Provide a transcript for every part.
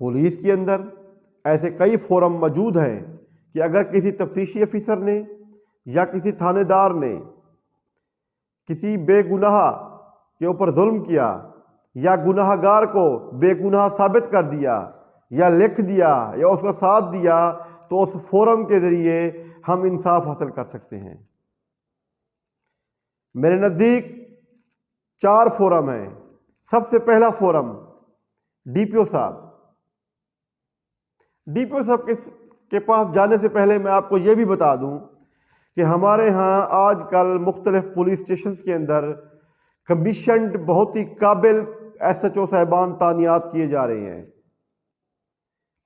Police کے اندر ایسے کئی فورم موجود ہیں کہ اگر کسی تفتیشی افیسر نے یا کسی تھانے دار نے کسی بے گناہ کے اوپر ظلم کیا یا گناہ گار کو بے گناہ ثابت کر دیا یا لکھ دیا یا اس کا ساتھ دیا تو اس فورم کے ذریعے ہم انصاف حاصل کر سکتے ہیں۔ میرے نزدیک 4 فورم ہیں۔ سب سے پہلا فورم ڈی پی او صاحب۔ ڈی پی او صاحب کے پاس جانے سے پہلے میں آپ کو یہ بھی بتا دوں کہ ہمارے ہاں آج کل مختلف پولیس اسٹیشنز کے اندر کمیشنڈ بہت ہی قابل ایس ایچ او صاحبان تعینات کیے جا رہے ہیں،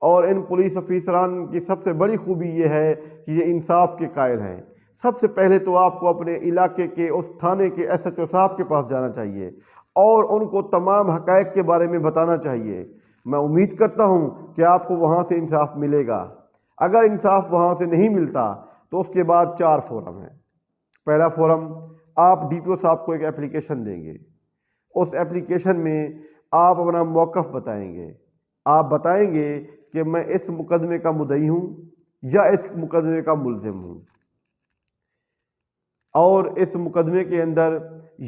اور ان پولیس افیسران کی سب سے بڑی خوبی یہ ہے کہ یہ انصاف کے قائل ہیں۔ سب سے پہلے تو آپ کو اپنے علاقے کے اس تھانے کے ایس ایچ او صاحب کے پاس جانا چاہیے اور ان کو تمام حقائق کے بارے میں بتانا چاہیے۔ میں امید کرتا ہوں کہ آپ کو وہاں سے انصاف ملے گا۔ اگر انصاف وہاں سے نہیں ملتا تو اس کے بعد 4 فورم ہیں۔ پہلا فورم، آپ ڈی پی او صاحب کو ایک اپلیکیشن دیں گے۔ اس اپلیکیشن میں آپ اپنا موقف بتائیں گے۔ آپ بتائیں گے کہ میں اس مقدمے کا مدعی ہوں یا اس مقدمے کا ملزم ہوں، اور اس مقدمے کے اندر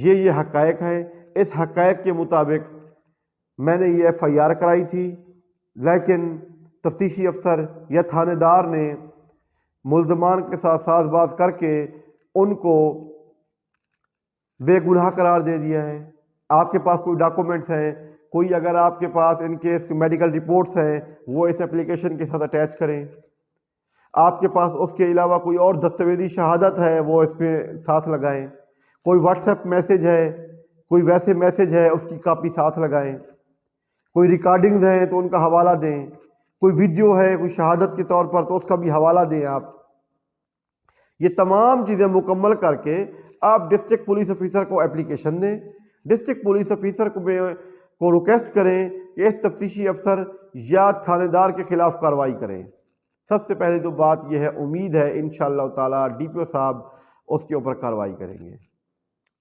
یہ حقائق ہیں۔ اس حقائق کے مطابق میں نے یہ ایف آئی آر کرائی تھی، لیکن تفتیشی افسر یا تھانے دار نے ملزمان کے ساتھ ساز باز کر کے ان کو بے گناہ قرار دے دیا ہے۔ آپ کے پاس کوئی ڈاکومنٹس ہیں، کوئی اگر آپ کے پاس ان کیس میڈیکل رپورٹس ہیں وہ اس اپلیکیشن کے ساتھ اٹیچ کریں۔ آپ کے پاس اس کے علاوہ کوئی اور دستاویزی شہادت ہے وہ اس پہ ساتھ لگائیں۔ کوئی واٹس ایپ میسج ہے، کوئی ویسے میسج ہے، اس کی کاپی ساتھ لگائیں۔ کوئی ریکارڈنگز ہیں تو ان کا حوالہ دیں۔ کوئی ویڈیو ہے کوئی شہادت کے طور پر تو اس کا بھی حوالہ دیں آپ۔ یہ تمام چیزیں مکمل کر کے آپ ڈسٹرکٹ پولیس افیسر کو اپلیکیشن دیں۔ ڈسٹرکٹ پولیس افیسر کو ریکویسٹ کریں کہ اس تفتیشی افسر یا تھانے دار کے خلاف کارروائی کریں۔ سب سے پہلے تو بات یہ ہے، امید ہے انشاءاللہ تعالیٰ ڈی پی او صاحب اس کے اوپر کارروائی کریں گے۔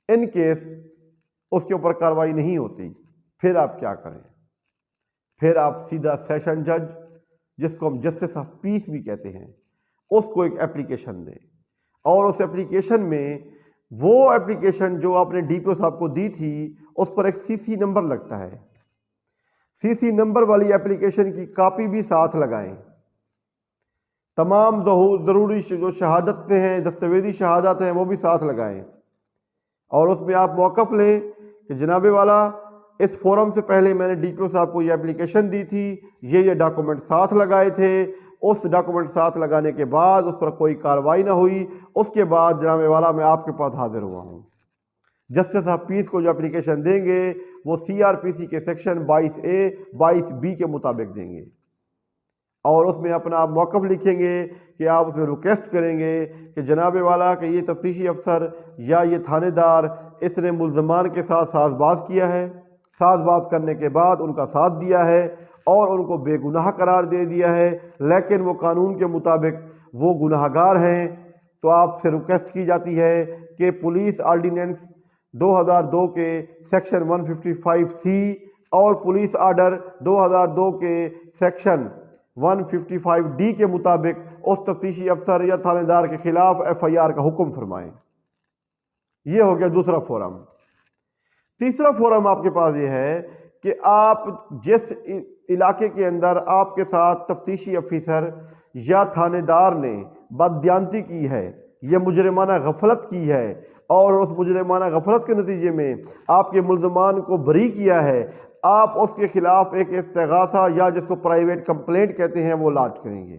ان کیس اس کے اوپر کارروائی نہیں ہوتی پھر آپ کیا کریں؟ پھر آپ سیدھا سیشن جج، جس کو ہم جسٹس آف پیس بھی کہتے ہیں، اس کو ایک اپلیکیشن دیں، اور اس اپلیکیشن میں وہ اپلیکیشن جو آپ نے ڈی پی او صاحب کو دی تھی اس پر ایک سی سی نمبر لگتا ہے، سی سی نمبر والی اپلیکیشن کی کاپی بھی ساتھ لگائیں۔ تمام ضروری جو شہادتیں ہیں، دستاویزی شہادت ہیں، وہ بھی ساتھ لگائیں، اور اس میں آپ موقف لیں کہ جناب والا اس فورم سے پہلے میں نے ڈی پی او صاحب کو یہ اپلیکیشن دی تھی، یہ ڈاکومنٹ ساتھ لگائے تھے، اس ڈاکومنٹ ساتھ لگانے کے بعد اس پر کوئی کارروائی نہ ہوئی، اس کے بعد جناب والا میں آپ کے پاس حاضر ہوا ہوں۔ جسٹس آف پیس کو جو اپلیکیشن دیں گے وہ سی آر پی سی کے سیکشن 22A 22B کے مطابق دیں گے، اور اس میں اپنا آپ موقف لکھیں گے کہ آپ اس میں ریکویسٹ کریں گے کہ جناب والا کہ یہ تفتیشی افسر یا یہ تھانے دار اس نے ملزمان کے ساتھ ساز باز کیا ہے، ساز باز کرنے کے بعد ان کا ساتھ دیا ہے اور ان کو بے گناہ قرار دے دیا ہے، لیکن وہ قانون کے مطابق وہ گناہ گار ہیں۔ تو آپ سے ریکویسٹ کی جاتی ہے کہ پولیس آرڈیننس 2002 کے سیکشن 155C اور پولیس آرڈر 2002 کے سیکشن 155D کے مطابق اس تفتیشی افسر یا تھانے دار کے خلاف ایف آئی آر کا حکم فرمائیں۔ یہ ہو گیا دوسرا فورم۔ تیسرا فورم آپ کے پاس یہ ہے کہ آپ جس علاقے کے اندر آپ کے ساتھ تفتیشی افیسر یا تھانے دار نے بددیانتی کی ہے، یہ مجرمانہ غفلت کی ہے، اور اس مجرمانہ غفلت کے نتیجے میں آپ کے ملزمان کو بری کیا ہے، آپ اس کے خلاف ایک استغاثہ یا جس کو پرائیویٹ کمپلینٹ کہتے ہیں وہ لانچ کریں گے،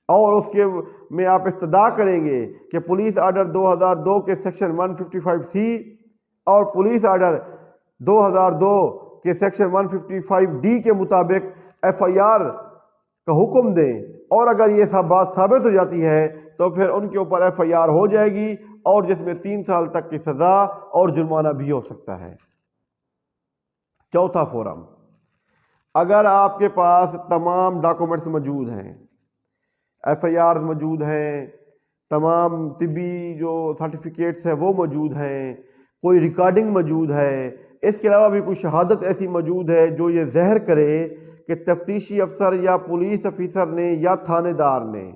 اور اس کے میں آپ استدعا کریں گے کہ پولیس آرڈر 2002 کے سیکشن 155C اور پولیس آرڈر 2002 کے سیکشن 155D کے مطابق ایف آئی آر کا حکم دیں، اور اگر یہ سب بات ثابت ہو جاتی ہے تو پھر ان کے اوپر ایف آئی آر ہو جائے گی، اور جس میں 3 سال تک کی سزا اور جرمانہ بھی ہو سکتا ہے۔ چوتھا فورم، اگر آپ کے پاس تمام ڈاکومنٹس موجود ہیں، ایف آئی آرز موجود ہیں، تمام طبی جو سرٹیفکیٹس ہیں وہ موجود ہیں، کوئی ریکارڈنگ موجود ہے، اس کے علاوہ بھی کوئی شہادت ایسی موجود ہے جو یہ ظاہر کرے کہ تفتیشی افسر یا پولیس افیسر نے یا تھانے دار نے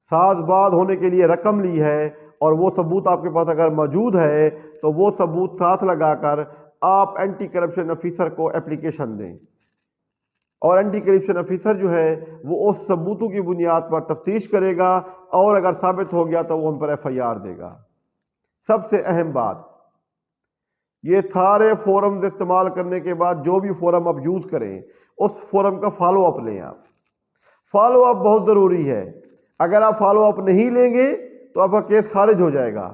ساز باز ہونے کے لیے رقم لی ہے، اور وہ ثبوت آپ کے پاس اگر موجود ہے تو وہ ثبوت ساتھ لگا کر آپ اینٹی کرپشن افیسر کو اپلیکیشن دیں، اور اینٹی کرپشن افیسر جو ہے وہ اس ثبوتوں کی بنیاد پر تفتیش کرے گا، اور اگر ثابت ہو گیا تو وہ ان پر FIR دے گا۔ سب سے اہم بات، یہ سارے فورمز استعمال کرنے کے بعد جو بھی فورم آپ یوز کریں اس فورم کا فالو اپ لیں۔ آپ فالو اپ بہت ضروری ہے، اگر آپ فالو اپ نہیں لیں گے تو آپ کا کیس خارج ہو جائے گا۔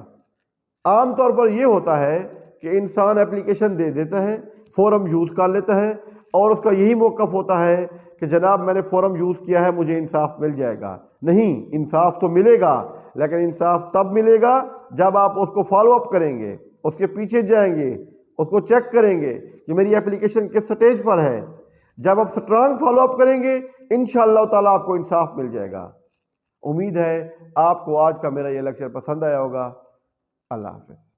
عام طور پر یہ ہوتا ہے کہ انسان اپلیکیشن دے دیتا ہے، فورم یوز کر لیتا ہے، اور اس کا یہی موقف ہوتا ہے کہ جناب میں نے فورم یوز کیا ہے، مجھے انصاف مل جائے گا۔ نہیں، انصاف تو ملے گا، لیکن انصاف تب ملے گا جب آپ اس کو فالو اپ کریں گے، اس کے پیچھے جائیں گے، اس کو چیک کریں گے کہ میری اپلیکیشن کس سٹیج پر ہے۔ جب آپ سٹرانگ فالو اپ کریں گے انشاءاللہ تعالیٰ آپ کو انصاف مل جائے گا۔ امید ہے آپ کو آج کا میرا یہ لیکچر پسند آیا ہوگا۔ اللہ حافظ۔